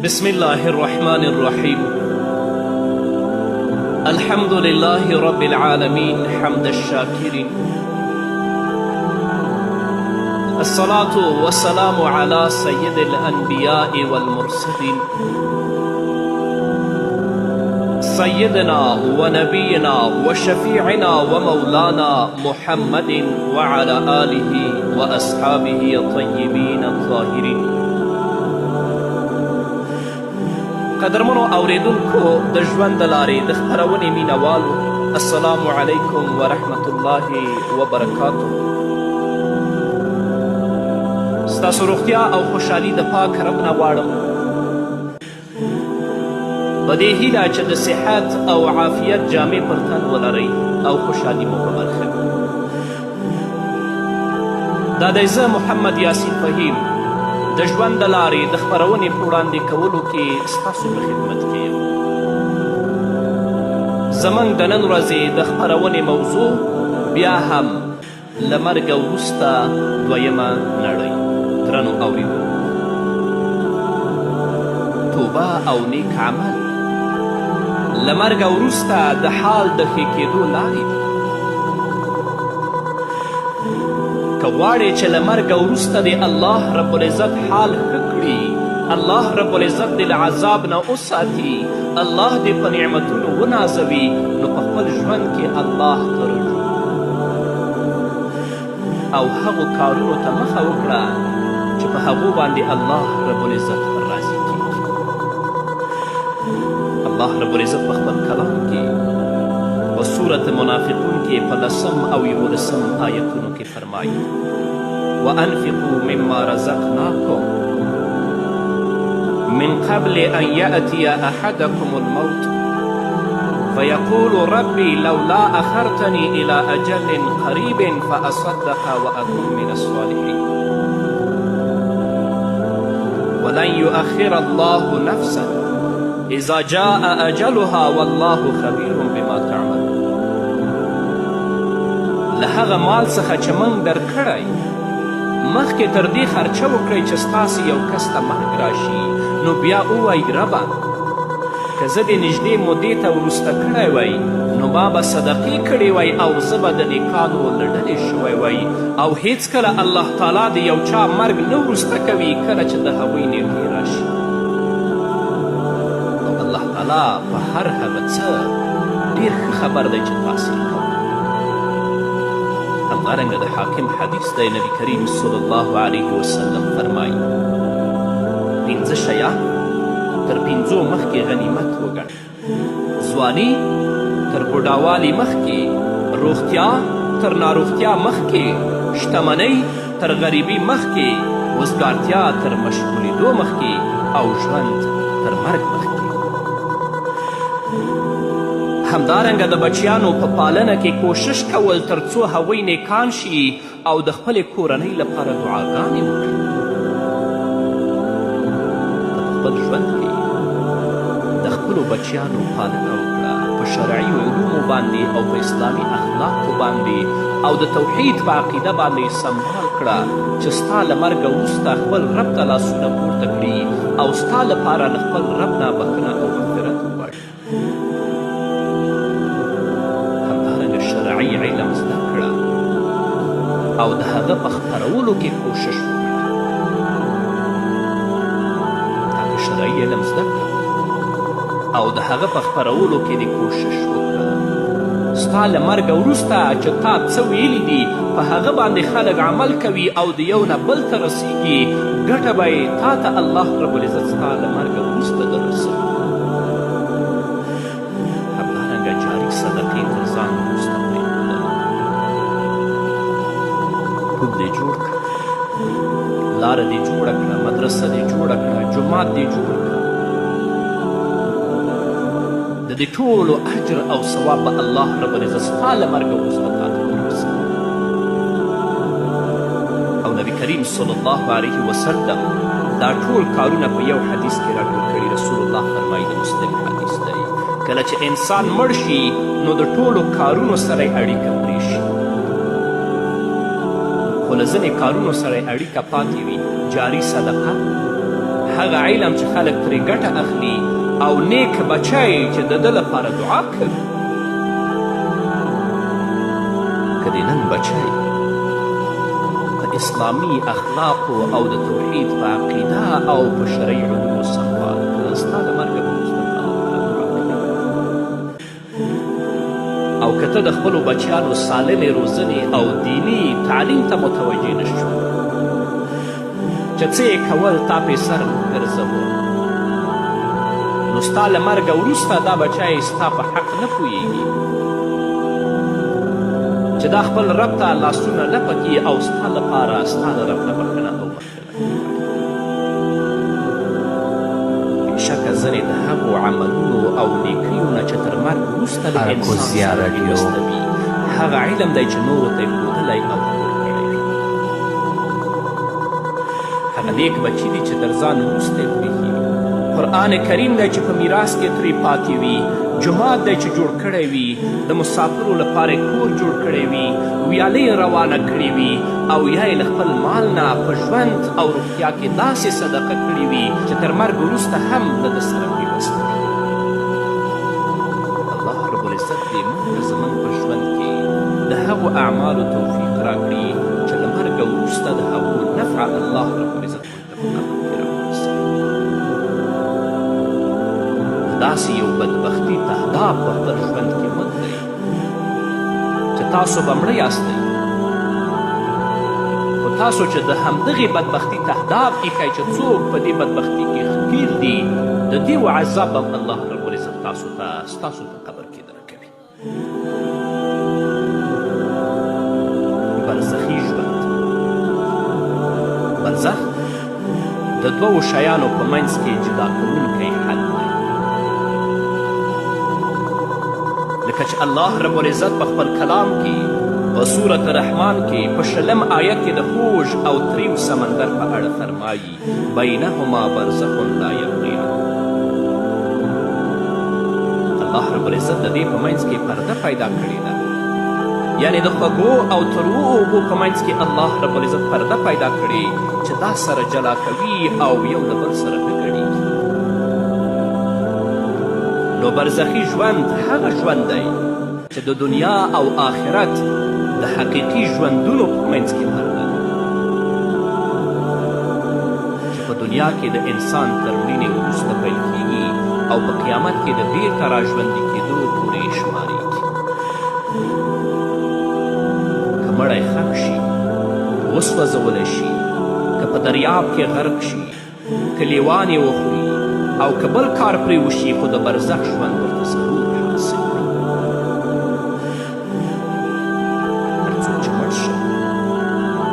بسم الله الرحمن الرحيم. الحمد لله رب العالمين حمد الشاكرين. الصلاة والسلام على سيد الأنبياء والمرسلين سيدنا ونبينا وشفيعنا ومولانا محمد وعلى آله وأصحابه الطيبين الطاهرين. قدرمنو اوریدونکو د ژوند د لارې د خپرونې مینوالو، السلام علیکم ورحمت الله وبرکاتو. ستاسو روغتیا او خوشحالي د پاک رب نه غواړم، په دې هیله چې د صحت او عافیت جامې پر تن ولرئ او خوشحالي مو په برخه وي. دا دی زه محمد یاسین فهیم د ژوند د لارې د خپرونې په وړاندې کولو کې ستاسو په خدمت کې یم. زموږ د نن ورځې د خپرونې موضوع بیا هم له مرګه وروسته دویمه نړۍ. درنو اوریدونکو، توبه او نیک عمل له مرګه وروسته د حال د ښې کېدو لارې دي. که غواړې چې له مرګه وروسته د الله رب العزت حال ښه کړي، الله رب العزت دې له عذاب نه وساتي، الله دې په نعمتونو ونازوي، نو په خپل ژوند کې الله ته رجوع او هغو کارونو ته مخه وکړه چې په هغو باندې الله رب العزت راضي کېږي. الله رب العزت په خپل کلام کې په سورت منافقون کې په 10 او 11 آیتونو کې فرمایي: وانفقوا مما رزقناكم من قبل ان يأتي احدكم الموت فيقول ربي لولا اخرتني الى اجل قريب فاصدق واكن من الصالحين ولن يؤخر الله نفسا اذا جاء اجلها والله خبير بما تعملون. له هغه مال څخه چې موږ درکړی، مخکې تر دې خرچه وکړئ چې ستاسې یو کس ته مرګ راشي، نو بیا ووایي ربه که زه دې نږدې مودې ته وروسته کړی وی نو ما به صدقې کړې وی او زه به د نیکانو له ډلې شوی وی. او هیڅکله الله تعالی د یو چا مرګ نه وروسته کوي کله چې د هغوی نیټې راشي. او الله تعالی په هر هغه څه ډېر ښه خبر دی چې تاسې یې کوئ. همدارنګه د حاکم حدیث دی، نبی کریم صلی الله علیه وسلم فرمایي: 5 شیان تر 5 مخکې غنیمت وګڼئ. ځواني تر بوډاوالي مخکې، روغتیا تر ناروغتیا مخکې، شتمنۍ تر غریبي مخکې، وزګارتیا تر مشغولېدو مخکې، او ژوند تر مرګ مخکې. همدارنګه د بچیانو په پالنه کې کوشش کول تر څو هغوی نیکان شي او د خپلې کورنۍ لپاره دعاګانې وکړي. په خپل ژوند کې د خپلو بچیانو پالنه وکړه، په شرعي علومو باندې او په اسلامي اخلاقو باندې او د توحید په عقیده باندې سمبال کړه چې ستا له مرګه وروسته خپل رب ته لاسونه پورته کړي او ستا لپاره له خپل رب نه بخښنه او مغفرت وغواړي. شرعي علم زده کړه او د هغه په خپرولو کې کوشش وکړه. هغه شرعي علم زده کړه او د هغه په خپرولو کې دې کوشش وکړه. ستا له مرګه وروسته چې تا څه ویلي دي په هغه باندې خلک عمل کوي او د یو نه بل ته رسیږي، ګټه به یې تا ته الله رب العزت ستا له مرګه وروسته دررسوي. همدارنګه جاري صدقې تر ځان وروسته پل دې جوړ کړه، لاره دې جوړه کړه، مدرسه دې جوړه کړه، جومات دې جوړ کړه. د دې ټولو اجر او ثواب به الله رب العزت ستا له مرګه وروسته تا ته ورسوي. او نبي کریم صلی الله علیه وسلم دا ټول کارونه په یو حدیث کې راټول کړي. رسول الله فرمایي، د مسلم حدیث دی، کله چې انسان مړ شي نو د ټولو کارونو سره یې اړیکه پرې شي، خو له ځینې کارونو سره یې اړیکه پاتې وي. جاري صدقه هغه علم چې خلک ترې ګټه اخلي او نیک بچی چې د ده لپاره دعا کوي. که د نن بچی په اسلامي اخلاقو او د توحید په عقیده او په شرعي علومو سمبال کړه، ستا د مرګه به وروسته تا لپاره دعا کوي. او که ته د خپلو بچیانو سالمې روزنې او دیني تعلیم ته متوجه نه شو چې څه یې کول تا پې سر ګرځوه، نو ستا له مرګه وروسته دا بچی ستا په حق نه پوهیږي چې دا خپل رب ته لاسونه لپه کړي او ستا لپاره ستا د رب نه بخښنه او مغفرت وغواړي. بېشکه ځینې د هغو عملونو او نیکیو نه چې تر مرګ وروسته له انسان سره پیوسته وي، هغه علم دی چې نورو ته یې ښودلی او خپور کړی وي. هغه نیک بچي دي چې تر ځان وروسته یې پرېښي وي. قرآن کریم دی چې په میراث کې ترې پاتې وي. جومات دی چې جوړ کړی وي. د مسافرو لپاره کور جوړ کړی وي. ویالۍ روانه کړې وي او یا یې له خپل مال نه په ژوند او روغتیا کې داسې صدقه کړې وي چې تر مرګ وروسته هم له ده سره پیوسته وي. الله ربالعزت دې موږ ته زموږ په ژوند کې د هغو اعمالو توفیق راکړي چې له مرګه وروسته د هغو نفع الله ربالعزت موږ ته په قبر کې راورسوي. داسې یو بدبختي تهداب په خپل ژوند کې مه کړئ چې تاسو به مړه یاستئ، خو تاسو چې د همدغې بدبختي تهداب ایښئ چې څوک په دې بدبختي کې ښکیل دي، د دې عذاب هم الله ربالعزت ستاسو په قبر کې درکوي. برزخي ژوند. برزخ د دوو شیانو په منځ کې جدا کوونکی حد دی. لکه چې الله ربالعزت په خپل کلام کې په سورة رحمان کې په 20 آیت کې د خوږ او تریو سمندر په اړه فرمایي بینهما برزخ لا یبغیان. الله ربالعزت د دې په منځ کې پرده پیدا کړې ده، یعنې د خوږو او تروو اوبو په منځ کې الله ربالعزت پرده پیدا کړې چې دا سره جلا کوي او یو د بل سره نه ګډېږي. نو برزخي ژوند هغه ژوند دی چې د دنیا او آخرت د حقیقي ژوندونو په منځ کې پرده ده، چې په دنیا کې د انسان تر مړینې وروسته پیل کیږي او په قیامت کې د بیرته راژوندي کېدو پورې شمارېږي. که مړی ښخ شي، وسوځولی شي، که په دریاب کې غرق شي، که لیوان یې وخوري او که بل کار پرې وشي، خو د برزخ ژوند ورته ضرور حاصل وي. هر څوک چې مړ شه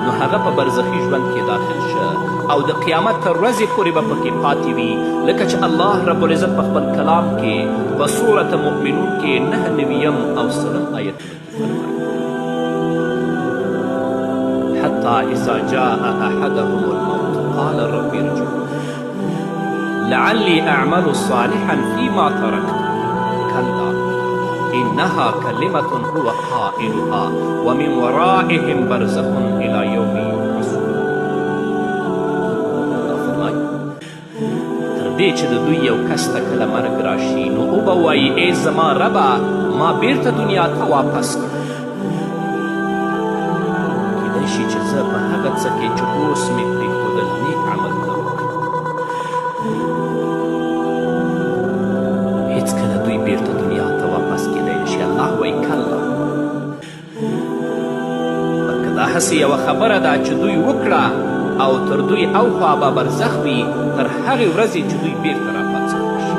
نو هغه په برزخي ژوند کې داخل شه او د قیامت تر ورځې پورې به پکې پاتې وي، لکه چې الله ربالعزت په خپل کلام کې په سورة مؤمنون کې 9 او 30 آیتونو کې فرمایي حتی اذا جاء احدهم الموت قال رب ارجعون لعلی اعمل صالحا فيما تركت كلا إنها كلمة هو قائلها ومن ورائهم برزخ إلى يوم يبعثون. الله فرمایي تر دې چې د دوی یو کس ته کله مرګ راشي نو او به وایي ای زما ربه ما بیرته دنیا ته واپس کړ. کیدای شي چې زه په هغه څه کې چې اوس مې پرېښودل نیک عملونه وکړم. هېڅکله دوی بیرته دنیا ته واپس کیدای نه شي. الله وایي کله، بلکې دا هسې یوه خبره ده چې دوی وکړه او تر دوی اوخوا به برزخ وي تر هغې ورځې چې دوی بیرته راپاڅول شي.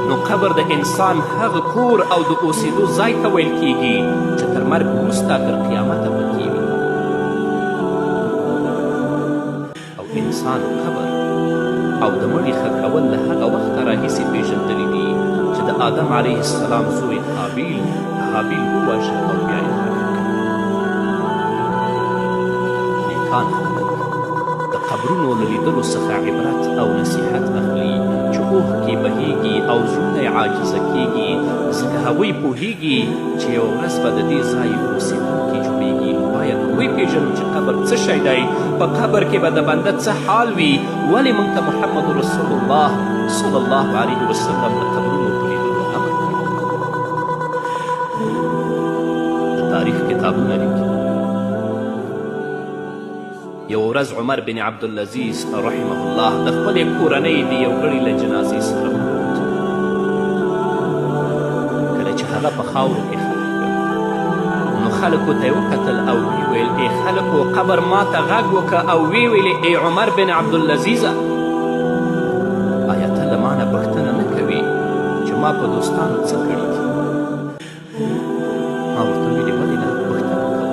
نو قبر د انسان هغه کور او د اوسېدو ځای ته ویل کیږي چې تر مرګ وروسته تر قیامته پکې وي. او انسان قبر او د مړي ښخ کول له هغه وخته راهیسې پېژندلي دي چې د آدم علیه السلام زوی هابیل وواژه او بیا یې ښخ کړ. نیکان خلک د قبرونو له لیدلو څخه عبرت او نصیحت اخلي چې اوښکې بهیږي او زړونه یې عاجزه کیږي، ځکه هغوی پوهیږي چې یوه ورځ به د دې ځای اوسېدونکي جوړیږي، نو باید وپېژنو چې قبر څه شی دی، په قبر کې به د بنده څه حال وي. ولې موږ ته محمد رسول الله صلی الله علیه وسلم د قبرونو په لیدلو امر کوي. تاریخ کتابونه لیکي یو ورځ عمر بن عبدالعزیز رحمه الله د خپلې کورنۍ د یو غړي له جنازې سره ووت. کله چې هغه په خاورو کې ښخ کړ نو خلکو ته یې وکتل او ویې ویل ای خلکو قبر ما ته غږ وکړه او ویې ویلې ای عمر بن عبدالعزیزه آیا ته له ما نه پوښتنه نه کوې چې ما په دوستانو څه کړي دي؟ ما ورته ویلې ولې نه پوښتنه کوم.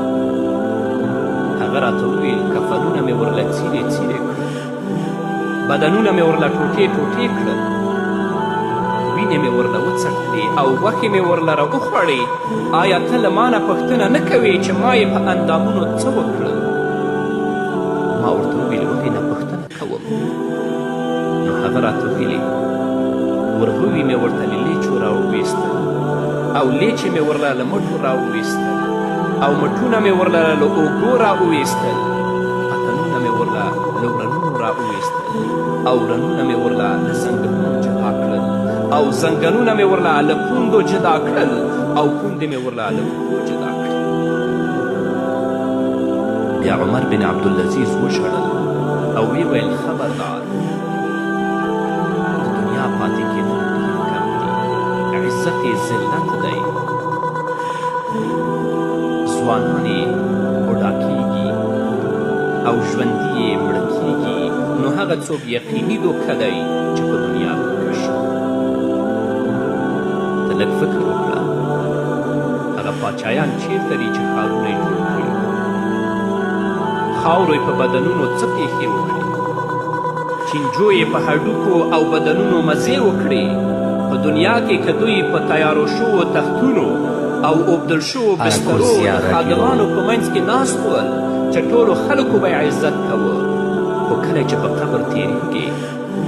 هغه راته وویل کفنونه مې ورله څیرې څیرې کړل، بدنونه مې ورله ټوټې ټوټې کړل، وینې مې ورله وڅټلې او غوښې مې ورله راوخوړې. آیا ته له ما نه پوښتنه نه کوې چې ما یې په اندامونو څه وکړل؟ ما ورته وویل ولې نه پوښتنه کوم. نو هغه راته ویلې ورغوي مې ورته له لیچو راوویستل او لیچې مې ورله له مټو راوویستل او مټونه مې ورله له اوږو راوویستل، پتنونه مې ورله له ورنونو راوویستل او ورنونه مې ورله له زنګنونو جدا کړل او زنګنونه مې ورله له پوندو جدا کړل او پوندې مې ورله له پښو جدا کړل. بیا عمر بن عبدالعزیز وژړل او ویې ویل خبردار، د دنیا پاتې کېدل ډېر کم دي، عزت یې ذلت دی. ځوانان یې بوډا کېږي او ژوندي یې مړه کېږي، نو هغه څوک یقیني دوکه دی چې په دنیا دوکه شي. ته لږ فکر وکړه هغه پاچایان چیرته دي چې ښارونه یې جوړ کړي، خاورو یې په بدنونو څه پېښې وکړي، چینجو یې په هډوکو او بدنونو مزې وکړي. په دنیا کې که دوی په تیارو شوو تختونو او اوبدل شوو بسترو د خادمانو په منځ کې ناست ول چې ټولو خلکو به یې عزت کوه، خو کله چې په قبر تېرېږي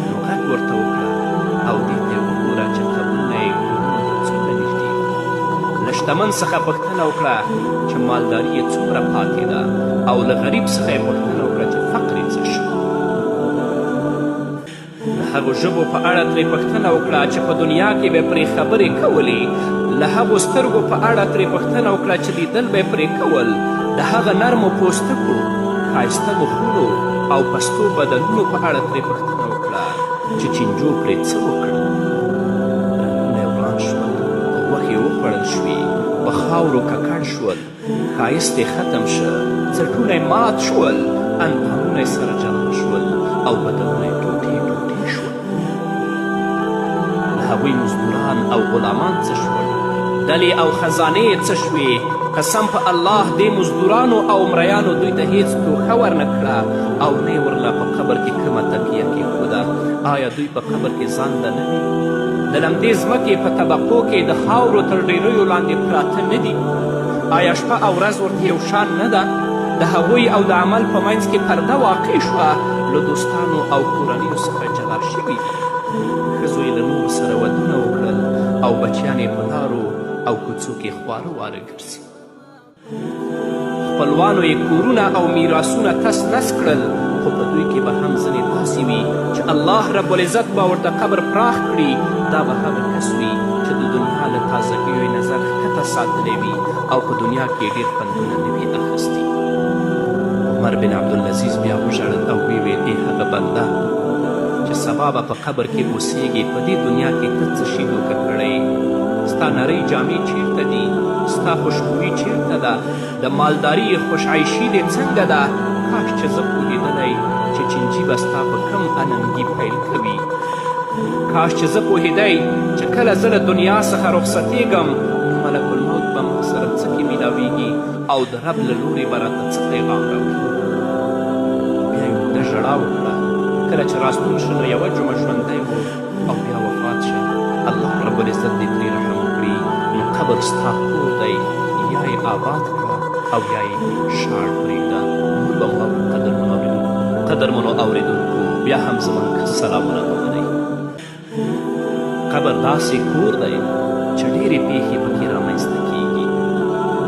نو غږ ورته وکړه او دې ته یې وګوره چې قبرونه یې کورونو ته څومره نږدې دي. له شتمن څخه پوښتنه وکړه چې مالداري یې څومره پاتې ده او له غریب څخه یې پوښتنه وکړه چې فقر یې څه شو. د هغو ژبو په اړه ترې پوښتنه وکړه چې په دنیا کې به پرې خبرې کولې، له هغو سترګو په اړه ترې پوښتنه وکړه چې لیدل به یې پرې کول، د هغه نرمو پوستکو، ښایسته مخونو او پستو بدنونو په اړه ترې پوښتنه وکړه چې چینجو پرې څه وکړل. رنګونه یې وران شول، غوښې وخوړل شوې، په خاورو ککړ شول، ښایست یې ختم شه، څټونه یې مات شول، اندامونه یې سره جلا شول او بدنونه یې ټوټې ټوټې شول. د هغوی مزدوران او غلامان څه شول؟ ډلې او خزانې څه شوې؟ قسم په الله دې مزدورانو او مریانو دوی ته هیڅ توښه ورنه کړه او نه یې ورله په قبر کې کومه تکیه کېښوده. آیا دوی په قبر کې ځان له نه وي؟ د لمدې ځمکې په طبقو کې د خاورو تر ډیریو لاندې پراته نه دي؟ آیا شپه او ورځ ورته یو شان نه ده؟ د هغوی او د عمل په منځ کې پرده واقع شوه، له دوستانو او کورنیو څخه جلا شوي دي. ښځو یې له نورو سره ودونه وکړل او بچیان یې په لارو او کوڅو کې خواره واره ګرځي. خپلوانو یې کورونه او میراثونه تس نس کړل، خو په دوی کې به هم ځینې داسې وي چې الله رب العزت به ورته قبر پراخ کړي. دا به هغه کس وي چې د دنیا له تازګیو یې نظر ښکته ساتلی وي او په دنیا کې ډېر خوندونه نه وي اخیستي. عمر بن عبدالعزیز بیا وژړل او ویې ویل ای هغه بنده چې سبا به په قبر کې اوسیږي، په دې دنیا کې ته څه شي دوکه کړی؟ ستا نرۍ جامې چیرته دي؟ ستا خوشبویي چیرته ده؟ د مالداري خوشعیشي دې څنګه ده؟ کاش چې زه پوهېدلی چې چینجي به ستا په کم اننګي پیل کوي. کاش چې زه پوهېدی چې کله زه له دنیا څخه رخصتېږم نو ملک الموت به ما سره څه کې میلاویږي او د رب له لورې به راته څه پیغام راوړي. بیا یې اوږده ژړا وکړه. کله چې راستون شه نو یوه جمعه ژوندی و او بیا وفات شه. الله رب العزت دې ترې رحم وکړي. نو قبر ستا کور دی، یا یې آباد کړه او یا یې شاړ پرېږده. موږ به واورو قدرمنو اورېدونکو، بیا هم زموږ سلامونه ومنئ. قبر داسې کور دی چې ډېرې پېښې پکې رامنځته کېږي.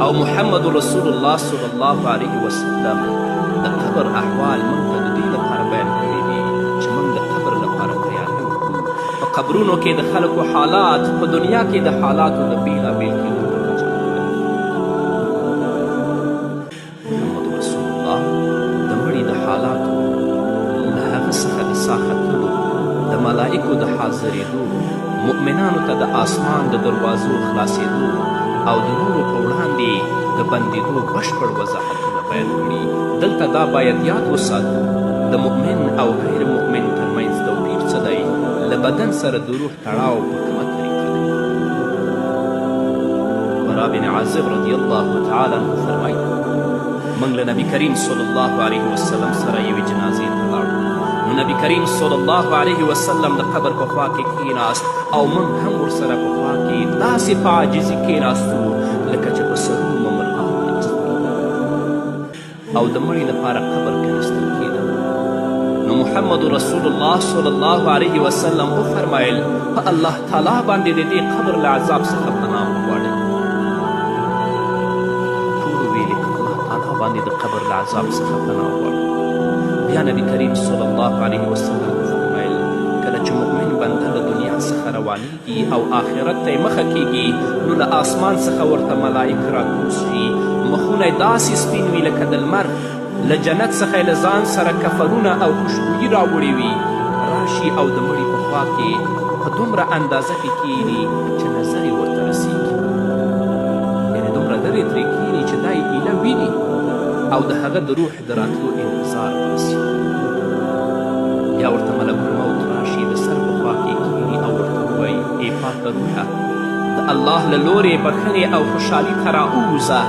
او محمد رسول الله صلی الله علیه وسلم د قبر احوال موږ ته د دې لپاره بیان کړي دي چې موږ د قبر لپاره تیاری وکړو. په قبرونو کې د خلکو حالات په دنیا کې د حالاتو د بېلابېل کېدو په وجه محمد رسول الله د مړي د حالاتو له هغه څخه د ساه ختلو، د ملایکو د حاضرېدو، مؤمنانو ته د آسمان د دروازو خلاصېدو او د نورو په وړاندې د بندېدو بشپړ وضاحتونه بیان کړي. دلته دا باید یاد وساتو د مؤمن او غیر مؤمن ترمنځ توپیر څه دی، له بدن سره د روح تړاو په کومه طریقه دی. برا بن عازب رضی الله تعالی عنه فرمایي موږ له نبي کریم صلی الله علیه وسلم سره یوې جنازې ته لاړو، نو نبي کریم صلی الله علیه وسلم د قبر په خوا کې کښېناست او موږ هم ورسره په خوا کې داسې په عاجزي کښېناستو لکه چې په سرونو مرغان ناست او د مړي لپاره قبر کنستل کېده. نو محمد رسول الله صلی الله علیه وسلم وفرمایل په الله تعالی باندې د دې قبر له عذاب څخه پناه وغواړئ. ټولو ویلې په الله تعالی باندې د قبر له عذاب څخه پناه وغواړئ. بیا نبی کریم صلی الله علیه وسلم وفرمایل کله چې مؤمن بنده له دنیا څخه روانیږي او آخرت ته یې مخه کیږي نو له آسمان څخه ورته ملایک راکوز شي، مخونه یې داسې سپین وي لکه د لمر، له جنت څخه یې له ځان سره کفنونه او خوشبویي راوړي وي، راشي او د مړي په خوا کې په دومره اندازه کې کښېني چې نظر یې ورته رسیږي، یعنې دومره لرې ترې کښېني چې دا یې ایله ویني او د هغه د روح د راتلو انتظار باسي. یا ورته ملک الموت راشي د سر په خوا کې کښېني او ورته ووایي ای پاکه روحه د الله له لورې بښنې او خوشحالي ته راووځه،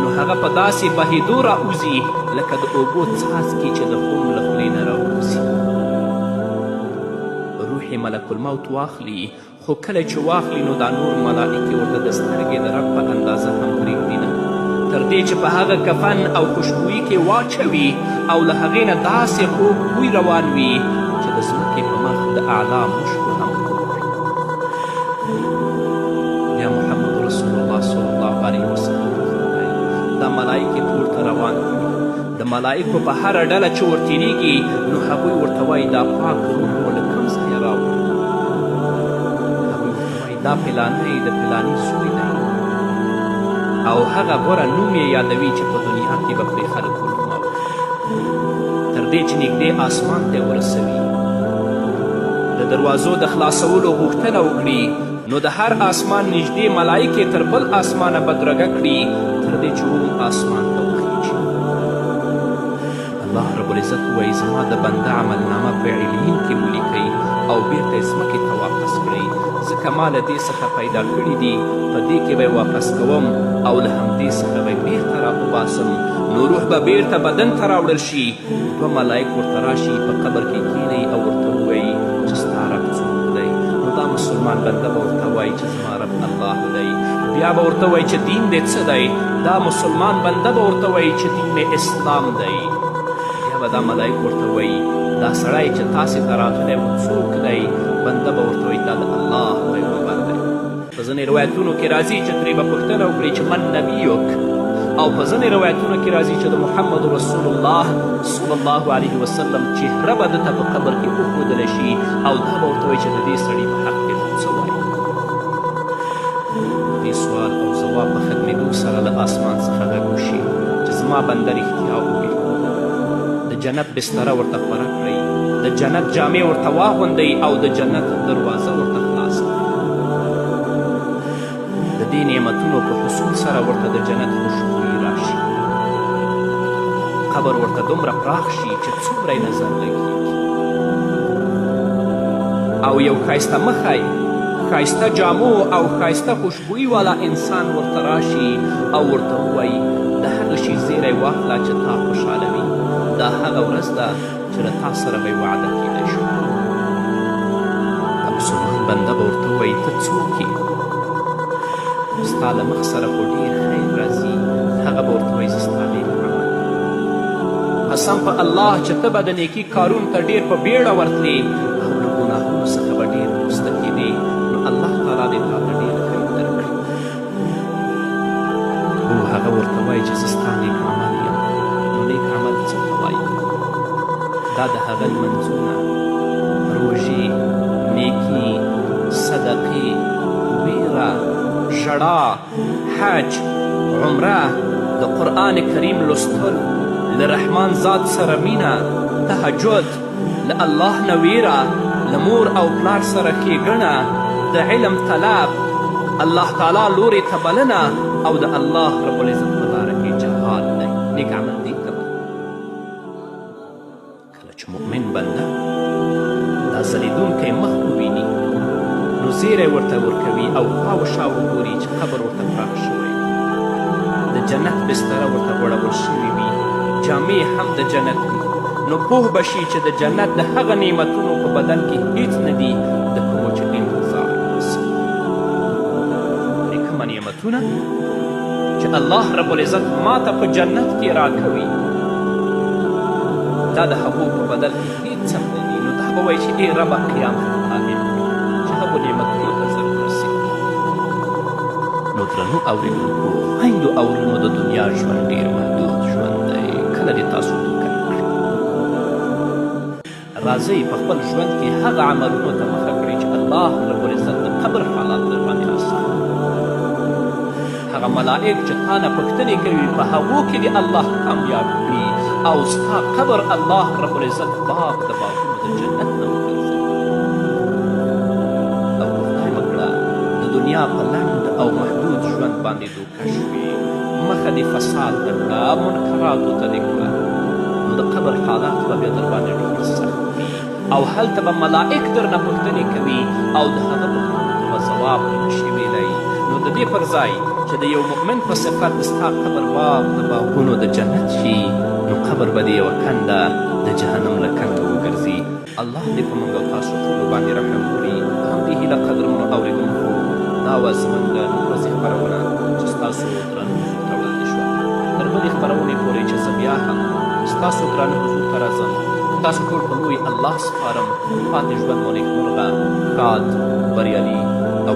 نو هغه په داسې بهېدو راوځي لکه د اوبو څاڅکي چې د خم له خولې نه راووځي. روح یې ملک الموت واخلي، خو کله چې واخلي نو دا نور ملائکې ورته د سترګې د رب په اندازه هم پرېږدي نه، تر دې چې په هغه کفن او خوشبویي کې واچوي او له هغې نه داسې خوږ بوی روان وي چې د ځمکې په مخ د اعلی مشکو هم خوږ وي. بیا محمد رسول الله صلی الله علیه وسلم وفرمایل دا ملایکې پورته روان کړي، د ملایکو په هره ډله چې ورتېرېږي نو هغوی ورته وایي دا پاک روح مو له کوم ځایه راوړي، هغوی ورته وایي دا پلانی د پلاني زوی دی او هغه غوره نوم یې یادوي چې په دنیا کې به پرې خلک ونوموي، تر دې چې نږدې آسمان ته یې ورسوي، د دروازو د خلاصولو غوښتنه وکړي نو د هر آسمان نږدې ملایکې تر بل آسمانه بدرګه کړي تر دې چې آسمان ته وخیژي. الله رب العزت وایي زما د بنده عملنامه په علیین کې ولیکئ او بیرته یې ځمکې ته واپس کړئ، ځکه ما له دې څخه پیدا کړي دي، په دې کې به یې واپس کوم او له همدې څخه به یې بیرته راوباسم، نو روح به بیرته بدن ته راوړل شي. دوه ملایک ورته راشي په قبر کې کښېنئ او ورته ووایي چې ستا رب څوک دی، نو دا مسلمان بنده به ورته وایي چې زما رب الله دی. بیا به ورته وایي چې دین دې څه دی، دا مسلمان بنده به ورته وایي چې دین مې اسلام دی. بیا به دا ملایک ورته وایي دا سړی چې تاسې ته راغلی و څوک دی، بنده به ورته وایي دا د الله پیغمبر دی. په ځینې روایتونو کې راځي چې ترې به پوښتنه وکړي چې من نبیک، او په ځینې روایتونو کې راځي چې د محمد رسول الله صلی الله علیه وسلم چهره به دته په قبر کې وښودلی شي او دا به ورته وایي چې د دې سړي په حق کې ته څه وایي. دې سوال او ځواب په ختمېدو سره له آسمان څخه غږ وشي چې زما بنده رښتیا وویل، د جنت بستره ورته خوره کړئ، د جنت جامې ورته واغوندئ او د جنت دروازه ورته خلاصه کړئ. د دې نعمتونو په حصول سره ورته د جنت خوشبویي راشي، قبر ورته دومره پراخ شي چې څومره یې نظر لګېږي، او یو ښایسته مخی، ښایسته جامو او ښایسته خوشبویي والا انسان ورته راشي او ورته ووایي د هغه شي زیری واخله چې تا خوشحالوي، دا هغه ورځ ده چې له تا سره به یې وعده کیدی شو. مسلمان بنده به ورته ووایي ته څوک یې، ستا له مخ سره خو ډېر خیر راځي، هغه به ورته وایي زه ستا نیک عمل، قسم په الله چې ته به د نیکي کارونو ته ډېر په بیړه ورتلې او له ګناهونو څخه به ډېر وروسته کېدې، نو الله تعالی دې تا ته ډېر خیر درکړي. او هغه ورته وایي چې زه ستا نیک عمل یم. نو نیک عمل څه ته وایي؟ دا د هغه لمنځونه، روژې، نیکي، صدقې، ویره، ژړا، حج، عمره، د قرآن کریم لوستل، له رحمان ذات سره مینه، تهجد، له الله نه ویره، له مور او پلار سره ښېګڼه، د علم طلب، الله تعالی لورې ته بلنه او د الله رب العزت په لاره کې جهاد دی. نیک عمل دې ته وایي. کله چې مؤمن بنده دا ځلېدونکی مخ وویني نو زیری ورته ورکوي او خوا و شا وګوري چې قبر ورته پراخ شوی وي، د جنت بستره ورته غوړول شوي وي، جامې هم د جنت وي. نو پوه به شي چې د جنت د هغه نعمتونو په بدل کې هیڅ نه دي د کومو چې انتظار باسي. کومه نعمتونه چې الله رب العزت ما ته په جنت کې راکوي دا د هغو په بدل کې هیڅ هم نه دي. نو دا به وایي چې ای ربه قیامت قائم چې هغو نعمتونو ته زر ورسېږي. نو درنو اورېدونکو، خویندو او ورونو، د دنیا ژوند ډېر محدود ژوند دی. کله دې تاسو دوکه کړي. راځئ په خپل ژوند کې هغه عملونو ته مخه کړئ چې الله رب العزت د قبر حالات در باندې آسان. هغه ملائک چې تا نه پوښتنې کوي په هغو کې دې الله کامیاب کړي او ستا قبر الله رب العزت باغ د باغونو د جنت نه وګرځوي. او که خدای وکړه د دنیا په لنډ او محدود ژوند باندې دوکه شوي، مخه دې فساد ته کړه، منکراتو ته دې کړه، نو د قبر حالات به بیا در باندې ډېر سخت وي او هلته به ملائک در نه پوښتنې کوي او د هغه پوښتنو ته به ځواب نشي ویلی. نو د دې پر ځای چې د یو مؤمن په صفت ستا قبر باغ د باغونو د جنت شي، نو قبر به د یوه کنده د جهنم له کنده وګرځي. الله دې په موږ او تاسو ټولو باندې رحم وکړي. په همدې هیله قدرمنو اورېدونکو، دا وه زموږ د نن ورځې خپرونه چې ستاسو درانه حضور ته وړاندې شوه. تر بلې خپرونې پورې چې زه بیا هم ستاسو درانه حضور ته راځم، تاسو ټول په لوی الله سپارم. پاتې ژوند مو نیکمرغه، ښاد، بریالي او